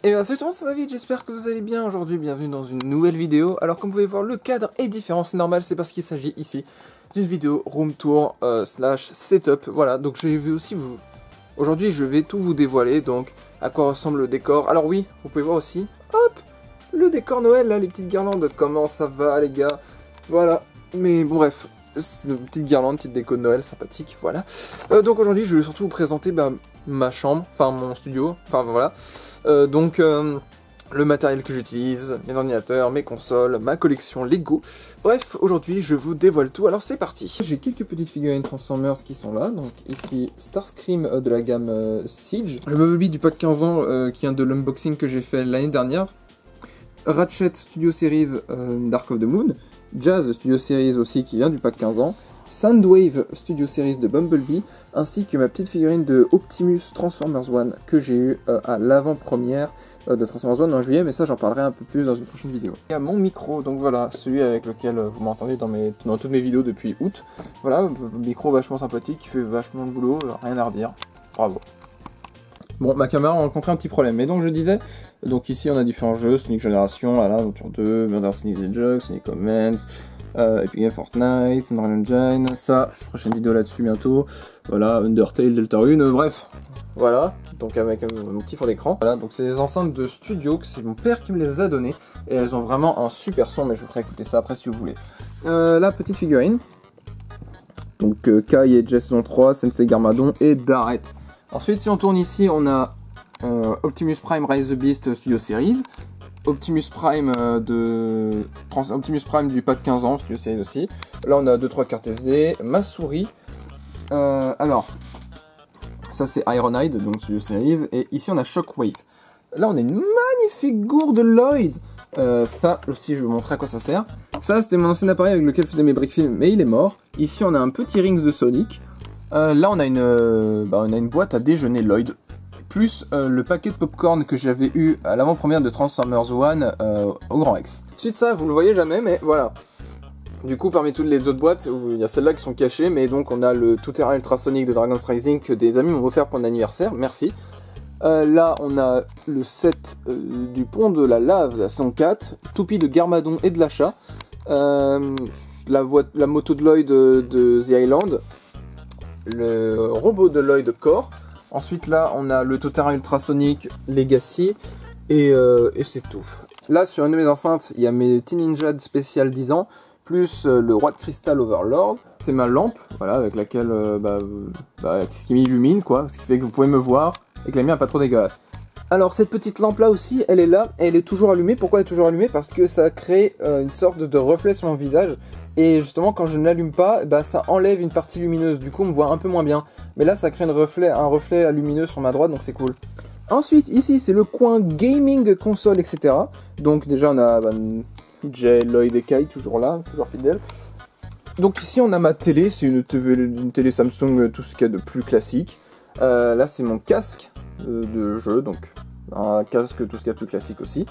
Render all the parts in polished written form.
Et bien salut tout le monde, c'est David, j'espère que vous allez bien aujourd'hui, bienvenue dans une nouvelle vidéo. Alors comme vous pouvez voir, le cadre est différent, c'est normal, c'est parce qu'il s'agit ici d'une vidéo room tour slash setup. Voilà, donc je vais aussi vous... Aujourd'hui je vais tout vous dévoiler, donc à quoi ressemble le décor. Alors oui, vous pouvez voir aussi, hop, le décor Noël là, les petites guirlandes, comment ça va les gars. Voilà, mais bon bref, c'est une petite guirlande, petite déco de Noël sympathique, voilà. Donc aujourd'hui je vais surtout vous présenter ma chambre, enfin mon studio, enfin voilà. Le matériel que j'utilise, mes ordinateurs, mes consoles, ma collection Lego. Bref, aujourd'hui je vous dévoile tout, alors c'est parti. J'ai quelques petites figurines Transformers qui sont là, donc ici Starscream de la gamme Siege, le Bumblebee du pack 15 ans qui vient de l'unboxing que j'ai fait l'année dernière, Ratchet Studio Series Dark of the Moon, Jazz Studio Series aussi qui vient du pack 15 ans, Soundwave Studio Series de Bumblebee, ainsi que ma petite figurine de Optimus Transformers One que j'ai eu à l'avant-première de Transformers One en juillet, mais ça j'en parlerai un peu plus dans une prochaine vidéo. Il y a mon micro, donc voilà, celui avec lequel vous m'entendez dans toutes mes vidéos depuis août. Voilà, micro vachement sympathique, qui fait vachement de boulot, rien à redire, bravo. Bon, ma caméra a rencontré un petit problème, mais donc je disais, donc ici on a différents jeux, Sonic Generation, voilà, Aventure 2, Murder Sonic the Hedgehog, Sonic Commands, Epic Game Fortnite, Unreal Engine, ça, prochaine vidéo là-dessus bientôt, voilà, Undertale, Deltarune, bref, voilà, donc avec mon petit fond d'écran, voilà, donc c'est des enceintes de studio, que c'est mon père qui me les a données, et elles ont vraiment un super son, mais je vous ferai écouter ça après si vous voulez. La petite figurine, donc Kai et Jess saison 3, Sensei Garmadon et Darrett. Ensuite, si on tourne ici, on a Optimus Prime Rise the Beast Studio Series, Optimus Prime du pack 15 ans, Studio Series aussi. Là, on a 2-3 cartes SD, ma souris. Alors, ça c'est Ironhide, donc Studio Series, et ici on a Shockwave. Là, on a une magnifique gourde Lloyd. Ça aussi, je vais vous montrer à quoi ça sert. Ça, c'était mon ancien appareil avec lequel je faisais mes brick films, mais il est mort. Ici, on a un petit Rings de Sonic. Là on a une boîte à déjeuner Lloyd, plus le paquet de popcorn que j'avais eu à l'avant-première de Transformers One au Grand Rex. Ensuite ça, vous le voyez jamais, mais voilà. Du coup parmi toutes les autres boîtes, il y a celles-là qui sont cachées, mais donc on a le tout-terrain ultrasonique de Dragon's Rising que des amis m'ont offert pour mon anniversaire, merci. Là on a le set du pont de la lave, la saison 4, toupie de Garmadon et de l'achat, la moto de Lloyd de The Island, le robot de Lloyd Core. Ensuite là on a le tout-terrain ultrasonique Legacy et c'est tout. Là sur une de mes enceintes il y a mes Teen Ninja spécial 10 ans plus le roi de cristal Overlord. C'est ma lampe, voilà, avec laquelle ce qui m'illumine quoi, ce qui fait que vous pouvez me voir et que la mienne n'est pas trop dégueulasse. Alors cette petite lampe là aussi, elle est là, et elle est toujours allumée. Pourquoi elle est toujours allumée? Parce que ça crée une sorte de reflet sur mon visage. Et justement quand je ne l'allume pas, ça enlève une partie lumineuse, du coup on me voit un peu moins bien. Mais là ça crée un reflet lumineux sur ma droite, donc c'est cool. Ensuite ici c'est le coin gaming, console, etc. Donc déjà on a Jay, Lloyd et Kai toujours là, toujours fidèles. Donc ici on a ma télé, c'est une télé Samsung, tout ce qu'il y a de plus classique. Là c'est mon casque de jeu, donc un casque tout ce qu'il y a de plus classique aussi.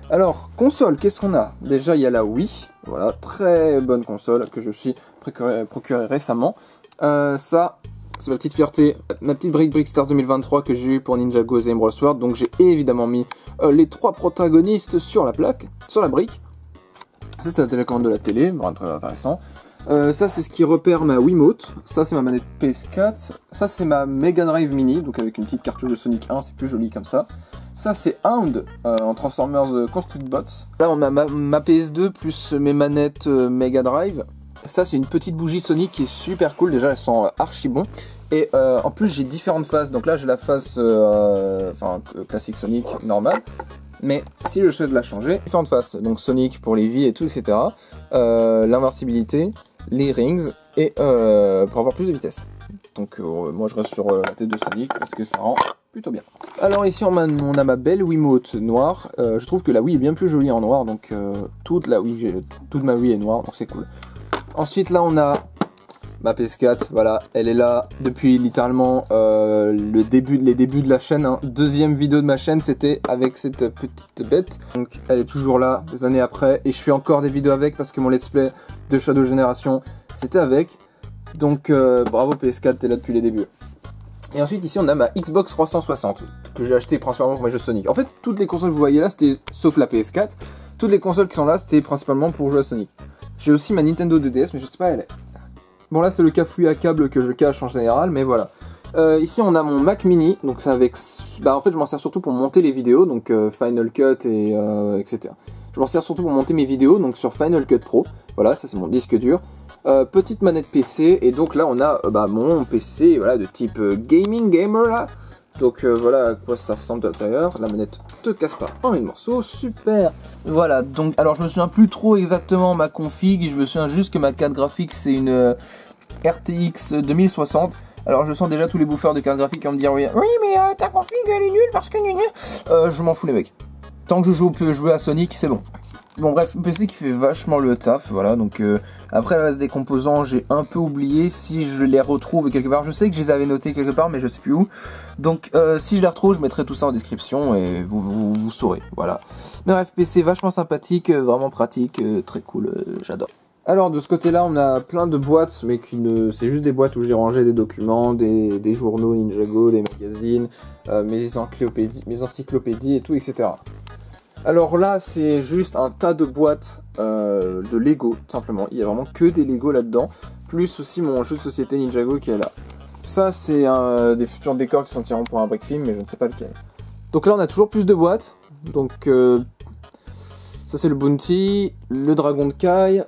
Alors, console, qu'est-ce qu'on a? Déjà, il y a la Wii, voilà, très bonne console que je me suis procuré récemment. Ça, c'est ma petite fierté, ma petite Brick Stars 2023 que j'ai eu pour Ninjago The Emerald Sword. Donc j'ai évidemment mis les 3 protagonistes sur la plaque, sur la brique. Ça, c'est la télécommande de la télé, vraiment très intéressant. Ça, c'est ce qui repère ma Wiimote. Ça, c'est ma manette PS4. Ça, c'est ma Mega Drive Mini, donc avec une petite cartouche de Sonic 1, c'est plus joli comme ça. Ça c'est Hound en Transformers Construct Bots. Là on a ma PS2 plus mes manettes Mega Drive. Ça c'est une petite bougie Sonic qui est super cool, déjà elles sont archi bon. Et en plus j'ai différentes faces, donc là j'ai la face classique Sonic normale. Mais si je souhaite la changer, différentes faces, donc Sonic pour les vies et tout, etc. L'invincibilité, les rings et pour avoir plus de vitesse. Donc moi je reste sur la tête de Sonic parce que ça rend plutôt bien. Alors ici on a ma belle Wiimote noire. Je trouve que la Wii est bien plus jolie en noir, donc toute ma Wii est noire, donc c'est cool. Ensuite là on a ma PS4, voilà, elle est là depuis littéralement les débuts de la chaîne. Hein. Deuxième vidéo de ma chaîne, c'était avec cette petite bête. Donc elle est toujours là, des années après, et je fais encore des vidéos avec parce que mon let's play de Shadow Generation, c'était avec. Donc bravo PS4, t'es là depuis les débuts. Et ensuite ici on a ma Xbox 360 que j'ai acheté principalement pour mes jeux Sonic. En fait toutes les consoles que vous voyez là c'était, sauf la PS4, toutes les consoles qui sont là c'était principalement pour jouer à Sonic. J'ai aussi ma Nintendo 2DS mais je sais pas elle est. Bon là c'est le cafouille à câble que je cache en général mais voilà. Ici on a mon Mac Mini, donc c'est avec... Bah en fait je m'en sers surtout pour monter les vidéos, donc Final Cut et etc. Je m'en sers surtout pour monter mes vidéos, donc sur Final Cut Pro. Voilà, ça c'est mon disque dur. Petite manette PC, et donc là on a mon PC voilà, de type gaming gamer là. Donc voilà à quoi ça ressemble de l'intérieur. La manette te casse pas en une morceau, super. Voilà, donc alors je me souviens plus trop exactement ma config, je me souviens juste que ma carte graphique c'est une RTX 2060. Alors je sens déjà tous les bouffeurs de carte graphique qui vont me dire oui mais ta config elle est nulle parce que je m'en fous les mecs. Tant que je peux jouer à Sonic c'est bon. Bon bref, PC qui fait vachement le taf, voilà, donc après le reste des composants j'ai un peu oublié, si je les retrouve quelque part, je sais que je les avais notés quelque part mais je sais plus où, donc si je les retrouve je mettrai tout ça en description et vous saurez, voilà. Mais bref, PC vachement sympathique, vraiment pratique, très cool, j'adore. Alors de ce côté là on a plein de boîtes, mais c'est juste des boîtes où j'ai rangé des documents, des journaux Ninjago, des magazines, mes encyclopédies et tout, etc. Alors là, c'est juste un tas de boîtes de Lego, tout simplement. Il y a vraiment que des Lego là-dedans, plus aussi mon jeu de société Ninjago qui est là. Ça, c'est des futurs décors qui sont tirés pour un brick film, mais je ne sais pas lequel. Donc là, on a toujours plus de boîtes. Donc ça, c'est le Bounty, le Dragon de Kai,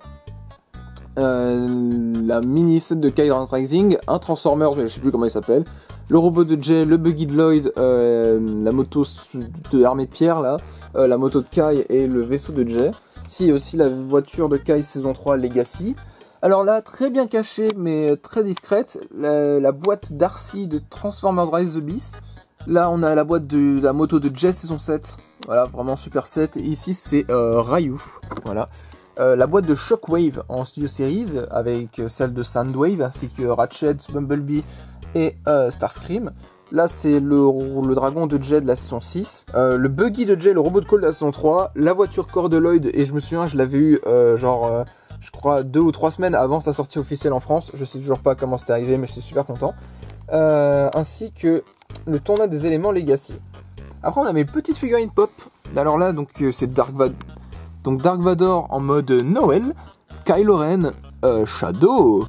la mini set de Kai Dragon's Rising, un Transformers, mais je sais plus comment il s'appelle. Le robot de Jay, le buggy de Lloyd, la moto de Armée de Pierre là, la moto de Kai et le vaisseau de Jay. Si, aussi la voiture de Kai saison 3 Legacy. Alors là, très bien cachée mais très discrète, la boîte d'Arcy de Transformers Rise the Beast. Là on a la boîte de la moto de Jay saison 7, voilà, vraiment super set. Et ici c'est Ryu, voilà. La boîte de Shockwave en Studio Series avec celle de Soundwave ainsi que Ratchet, Bumblebee et Starscream. Là c'est le dragon de Jay de la saison 6, le buggy de Jay, le robot de Cole de la saison 3, la voiture corps de Lloyd, et je me souviens je l'avais eu je crois 2 ou 3 semaines avant sa sortie officielle en France, je sais toujours pas comment c'était arrivé mais j'étais super content, ainsi que le tournoi des éléments Legacy. Après on a mes petites figurines pop, alors là donc c'est Dark Vador en mode Noël, Kylo Ren, Shadow,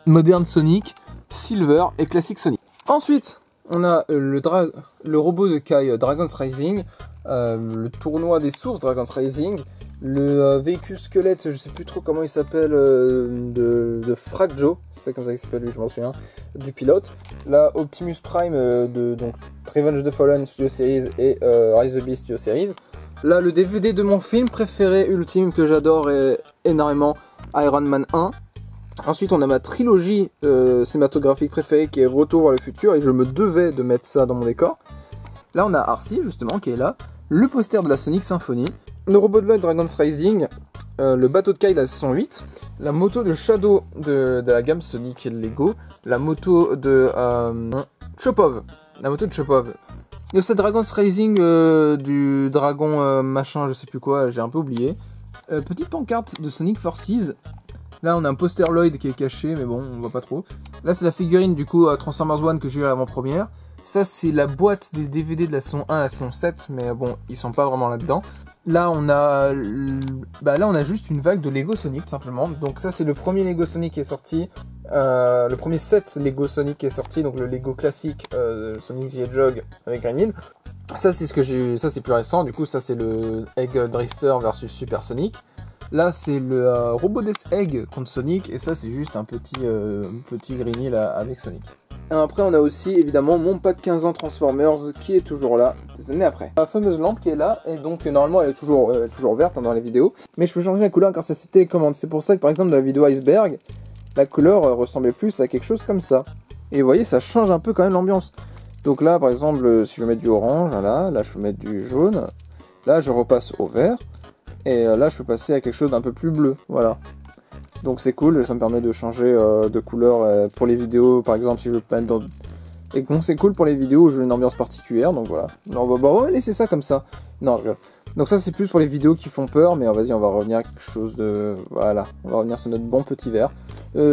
Modern Sonic, Silver et Classic Sonic. Ensuite, on a le robot de Kai Dragon's Rising, le tournoi des sources Dragon's Rising, le véhicule squelette, je sais plus trop comment il s'appelle, de Fragjo, c'est comme ça qu'il s'appelle lui, je m'en souviens, du pilote. Là, Optimus Prime de donc Revenge of the Fallen Studio Series et Rise of the Beast Studio Series. Là, le DVD de mon film préféré ultime que j'adore énormément, Iron Man 1. Ensuite, on a ma trilogie cinématographique préférée qui est Retour vers le futur, et je me devais de mettre ça dans mon décor. Là, on a Arcy, justement, qui est là. Le poster de la Sonic Symphony. Le robot de Lloyd Dragon's Rising. Le bateau de Kai de la saison 8. La moto de Shadow de la gamme Sonic et de Lego. La moto de Chopov. La moto de Chopov. Il y a cette Dragon's Rising du dragon machin, je sais plus quoi, j'ai un peu oublié. Petite pancarte de Sonic Forces. Là on a un poster Lloyd qui est caché, mais bon, on voit pas trop. Là c'est la figurine du coup Transformers One que j'ai eu à l'avant-première. Ça c'est la boîte des DVD de la saison 1 à la saison 7, mais bon, ils sont pas vraiment là-dedans. Là on a juste une vague de Lego Sonic tout simplement. Donc ça c'est le premier Lego Sonic qui est sorti. Le premier set Lego Sonic qui est sorti, donc le Lego classique Sonic the Hedgehog avec Green Hill. Ça c'est ce que j'ai eu, ça c'est plus récent, du coup ça c'est le Egg Drifter versus Super Sonic. Là c'est le Robot Death Egg contre Sonic, et ça c'est juste un petit Green Hill avec Sonic. Et après on a aussi évidemment mon pack 15 ans Transformers qui est toujours là des années après. La fameuse lampe qui est là, et donc normalement elle est toujours verte dans les vidéos, mais je peux changer la couleur grâce à cette télécommande. C'est pour ça que par exemple dans la vidéo Iceberg, la couleur ressemblait plus à quelque chose comme ça. Et vous voyez, ça change un peu quand même l'ambiance. Donc là par exemple si je veux mettre du orange, là je peux mettre du jaune, là je repasse au vert, et là je peux passer à quelque chose d'un peu plus bleu, voilà. Donc c'est cool, ça me permet de changer de couleur pour les vidéos, par exemple si je veux mettre dans... Et donc c'est cool pour les vidéos où je veux une ambiance particulière, donc voilà. Non, on va laisser ça comme ça. Non, je... Donc ça c'est plus pour les vidéos qui font peur, mais vas-y on va revenir à quelque chose de... Voilà, on va revenir sur notre bon petit verre.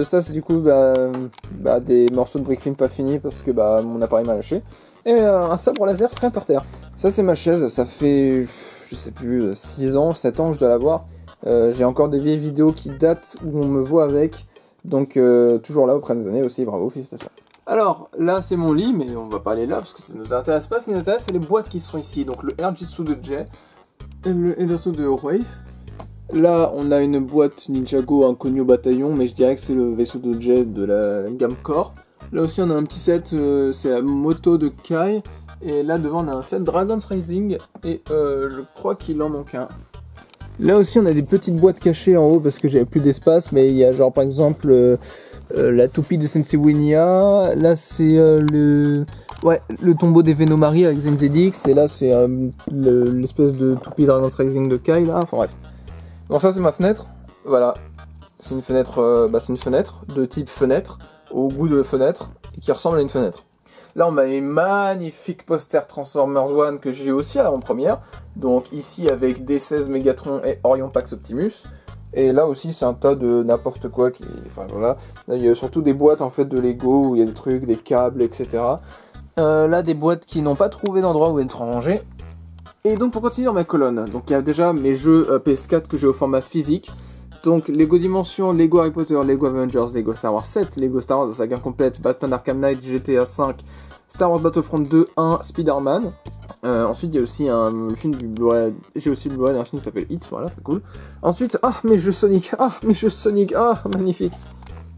Ça c'est du coup des morceaux de brick film pas finis parce que mon appareil m'a lâché. Et un sabre laser traîne par terre. Ça c'est ma chaise, ça fait, je sais plus, 6 ans, 7 ans que je dois l'avoir. J'ai encore des vieilles vidéos qui datent où on me voit avec. Donc toujours là auprès des années aussi, bravo, félicitations. Alors là c'est mon lit, mais on va pas aller là parce que ça nous intéresse pas. Ce qui nous intéresse c'est les boîtes qui sont ici. Donc le Airjitsu de Jay, le Ederso de Wraith. Là on a une boîte Ninjago inconnue au bataillon, mais je dirais que c'est le vaisseau de Jay de la gamme Core. Là aussi on a un petit set, c'est la moto de Kai. Et là devant on a un set Dragon's Rising. Et je crois qu'il en manque un. Là aussi on a des petites boîtes cachées en haut parce que j'avais plus d'espace, mais il y a genre par exemple la toupie de Sensei Winya. Là c'est le tombeau des Venomari avec Zenzedix, et là c'est l'espèce de toupie Dragon's Rising de Kai là, enfin bref. Donc ça c'est ma fenêtre, voilà, c'est une fenêtre, de type fenêtre, au goût de fenêtre, et qui ressemble à une fenêtre. Là on a les magnifiques posters Transformers One que j'ai aussi à l'avant-première, donc ici avec D16 Megatron et Orion Pax Optimus. Et là aussi c'est un tas de n'importe quoi qui... Enfin voilà, là, il y a surtout des boîtes en fait de Lego où il y a des trucs, des câbles, etc. Là des boîtes qui n'ont pas trouvé d'endroit où être rangées. Et donc pour continuer dans ma colonne, donc il y a déjà mes jeux PS4 que j'ai au format physique. Donc Lego Dimension, Lego Harry Potter, Lego Avengers, Lego Star Wars 7, Lego Star Wars, la saga complète, Batman Arkham Knight, GTA 5, Star Wars Battlefront 2, 1, Spider-Man. Ensuite il y a aussi le film du Blu-ray, j'ai aussi le Blu-ray d'un film qui s'appelle Hit, voilà c'est cool. Ensuite, mes jeux Sonic, magnifique.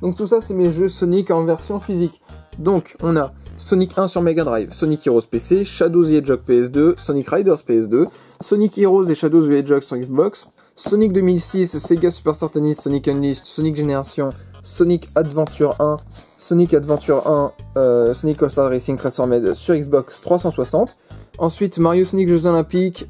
Donc tout ça c'est mes jeux Sonic en version physique. Donc on a Sonic 1 sur Mega Drive, Sonic Heroes PC, Shadows the Hedgehog PS2, Sonic Riders PS2, Sonic Heroes et Shadows the Hedgehog sur Xbox, Sonic 2006, Sega Superstar Tennis, Sonic Unleashed, Sonic Génération, Sonic Adventure 1, Sonic Adventure 1, Sonic All-Star Racing Transformed sur Xbox 360. Ensuite Mario Sonic Jeux Olympiques,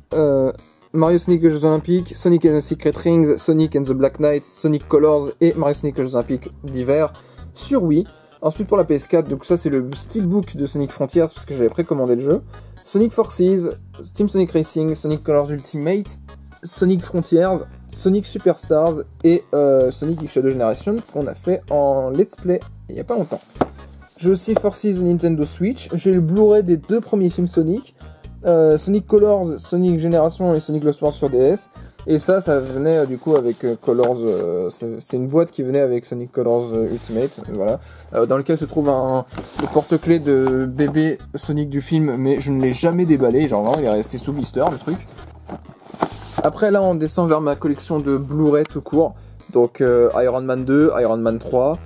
Sonic and the Secret Rings, Sonic and the Black Knight, Sonic Colors et Mario Sonic Jeux Olympiques d'hiver sur Wii. Ensuite pour la PS4, donc ça c'est le Steelbook de Sonic Frontiers parce que j'avais précommandé le jeu. Sonic Forces, Team Sonic Racing, Sonic Colors Ultimate, Sonic Frontiers, Sonic Superstars et Sonic X Shadow Generation qu'on a fait en let's play il n'y a pas longtemps. J'ai aussi Forces de Nintendo Switch, j'ai le Blu-ray des 2 premiers films Sonic, Sonic Colors, Sonic Generation et Sonic Lost World sur DS. Et ça venait du coup avec Colors, c'est une boîte qui venait avec Sonic Colors Ultimate, voilà, dans lequel se trouve le porte-clés de bébé Sonic du film, mais je ne l'ai jamais déballé, genre là il est resté sous blister le truc. Après là on descend vers ma collection de Blu-ray tout court, donc Iron Man 2, Iron Man 3.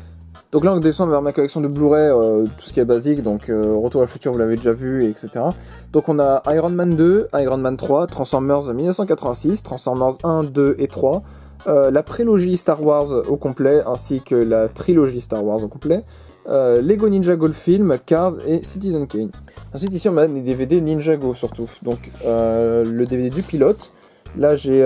Donc là on descend vers ma collection de Blu-ray, tout ce qui est basique, donc Retour à le futur vous l'avez déjà vu, etc. Donc on a Iron Man 2, Iron Man 3, Transformers 1986, Transformers 1, 2 et 3, la prélogie Star Wars au complet, ainsi que la trilogie Star Wars au complet, Lego Ninjago le film, Cars et Citizen Kane. Ensuite ici on a des DVD Ninjago surtout, donc le DVD du pilote. Là j'ai,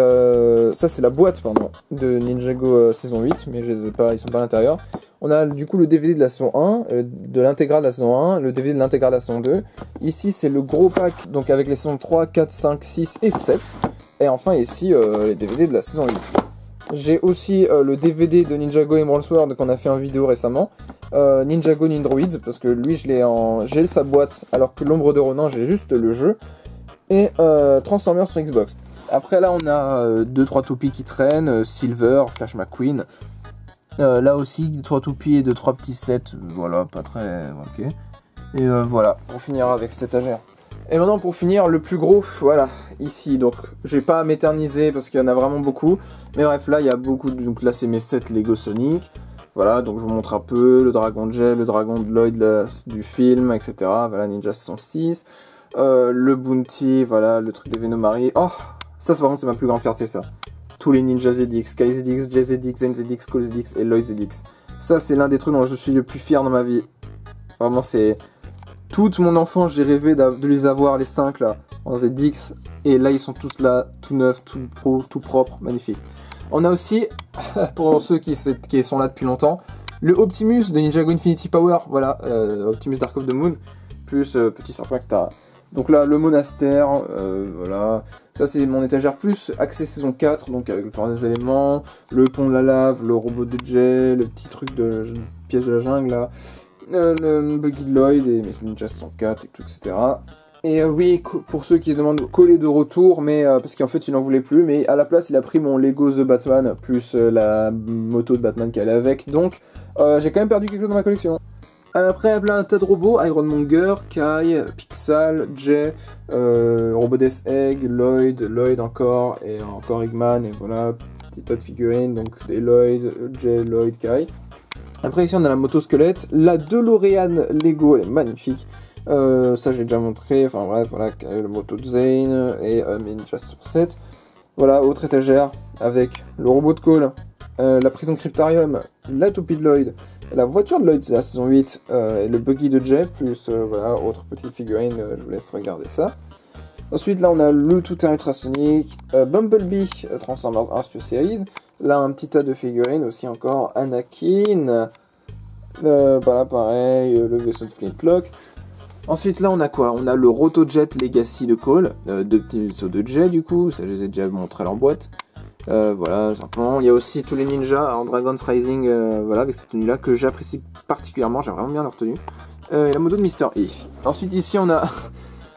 ça c'est la boîte pardon, de Ninjago saison 8, mais je les ai pas, ils sont pas à l'intérieur. On a du coup le DVD de la saison 1, de l'intégrale de la saison 1, le DVD de l'intégrale de la saison 2. Ici c'est le gros pack, donc avec les saisons 3, 4, 5, 6 et 7. Et enfin ici les DVD de la saison 8. J'ai aussi le DVD de Ninjago Emerald Sword qu'on a fait en vidéo récemment. Ninjago Nindroid, parce que lui j'ai sa boîte, alors que l'ombre de Ronan j'ai juste le jeu. Et Transformers sur Xbox. Après là on a 2-3 toupies qui traînent, Silver, Flash McQueen. Là aussi 2-3 toupies et 2-3 petits sets, voilà, pas très ok. Et voilà, on finira avec cette étagère. Et maintenant pour finir, le plus gros, voilà, ici, donc je vais pas m'éterniser parce qu'il y en a vraiment beaucoup. Mais bref, là il y a beaucoup, donc là c'est mes sets Lego Sonic. Voilà, donc je vous montre un peu le dragon de Jay, le dragon de Lloyd du film, etc. Voilà, Ninja saison 6. Le Bounty, voilà, le truc des Venomari. Oh, ça par contre c'est ma plus grande fierté ça. Tous les Ninja ZX, Kai ZX, Jay ZX, Zen ZX, Cole ZX et Lloyd ZX. Ça c'est l'un des trucs dont je suis le plus fier dans ma vie. Vraiment c'est... Toute mon enfance j'ai rêvé de les avoir les 5 là, en ZX. Et là ils sont tous là, tout neufs, tout pro, tout propre, magnifique. On a aussi, pour ceux qui sont là depuis longtemps, le Optimus de Ninjago Infinity Power. Voilà, Optimus Dark of the Moon, plus Petit Serpent, etc. Donc là, le monastère, voilà. Ça, c'est mon étagère plus axé saison 4, donc avec le tour des éléments, le pont de la lave, le robot de Jay, le petit truc de piège de la jungle, là, le buggy de Lloyd et Messi Ninja saison 4, et tout, etc. Et oui, pour ceux qui se demandent, coller de retour, mais parce qu'en fait, il n'en voulait plus, mais à la place, il a pris mon Lego The Batman, plus la moto de Batman qui allait avec, donc j'ai quand même perdu quelque chose dans ma collection. Après, là, un tas de robots, Ironmonger, Kai, Pixel, Jay, Robot Death Egg, Lloyd encore, et encore Eggman, et voilà, petit tas de figurines, donc des Lloyd, Jay, Lloyd, Kai. Après, ici, on a la moto squelette, la DeLorean Lego, elle est magnifique. Ça, je l'ai déjà montré, enfin bref, voilà, le moto de Zane, et Ninja 7. Voilà, autre étagère, avec le robot de Cole, la prison Cryptarium, la toupie de Lloyd, la voiture de Lloyd, c'est la saison 8, et le buggy de Jay, plus voilà, autre petite figurine, je vous laisse regarder ça. Ensuite, là, on a le tout-terrain ultrasonique, Bumblebee, Transformers 1 Studio Series. Là, un petit tas de figurines, aussi encore Anakin. Voilà, pareil, le vaisseau de Flintlock. Ensuite, là, on a quoi? On a le Rotojet Legacy de Cole, deux petits vaisseaux de Jay, du coup, ça, je les ai déjà montrés en boîte. Voilà, simplement. Il y a aussi tous les ninjas en Dragon's Rising, voilà, avec cette tenue-là que j'apprécie particulièrement, j'ai vraiment bien leur tenue. Et la moto de Mr. E. Ensuite, ici, on a...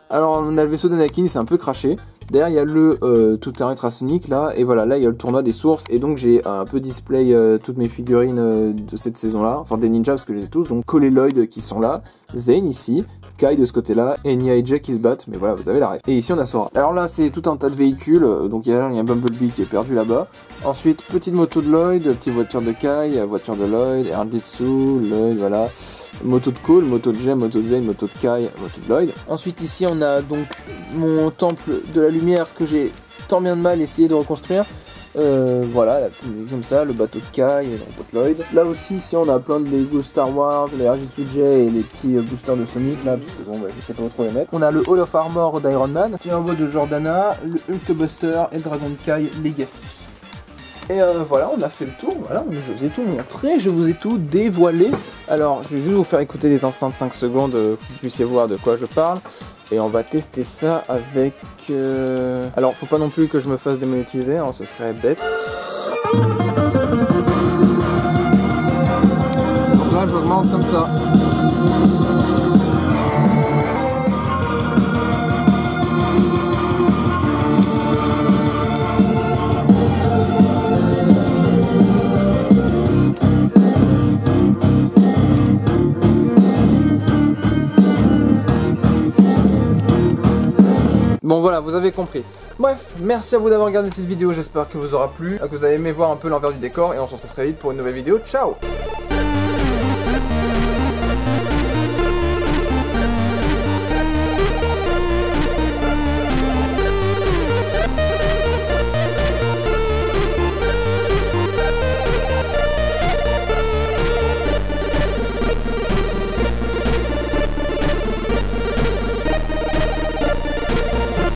Alors, on a le vaisseau d'Anakin, c'est un peu craché. Derrière, il y a le tout-terrain ultrasonique, là. Et voilà, là, il y a le tournoi des sources. Et donc, j'ai un peu display toutes mes figurines de cette saison-là. Enfin, des ninjas, parce que je les ai tous. Donc, Cole et Lloyd qui sont là. Zane, ici. Kai de ce côté-là, et Nia et Jay qui se battent, mais voilà, vous avez la ref. Et ici on a Sora. Alors là, c'est tout un tas de véhicules, donc il y a Bumblebee qui est perdu là-bas. Ensuite, petite moto de Lloyd, petite voiture de Kai, voiture de Lloyd, Arditsu, Lloyd, voilà. Moto de Cole, moto de Jay, moto de Zane, moto de Kai, moto de Lloyd. Ensuite ici on a donc mon temple de la lumière que j'ai tant bien de mal essayé de reconstruire. Voilà, la petite comme ça, le bateau de Kai et le robot de Lloyd. Là aussi, ici on a plein de Lego Star Wars, les Arditsu et les petits boosters de Sonic là, parce que bon, bah, je sais pas trop les mettre. On a le Hall of Armor d'Iron Man, le petit robot de Jordana, le Hulkbuster et le Dragon de Kai Legacy. Et voilà, on a fait le tour, voilà, je vous ai tout montré, je vous ai tout dévoilé. Alors, je vais juste vous faire écouter les enceintes 5 secondes, que vous puissiez voir de quoi je parle. Et on va tester ça avec... Alors, faut pas non plus que je me fasse démonétiser, hein, ce serait bête. Donc là, j'augmente comme ça. Bon voilà, vous avez compris. Bref, merci à vous d'avoir regardé cette vidéo, j'espère que vous aura plu, que vous avez aimé voir un peu l'envers du décor, et on se retrouve très vite pour une nouvelle vidéo. Ciao!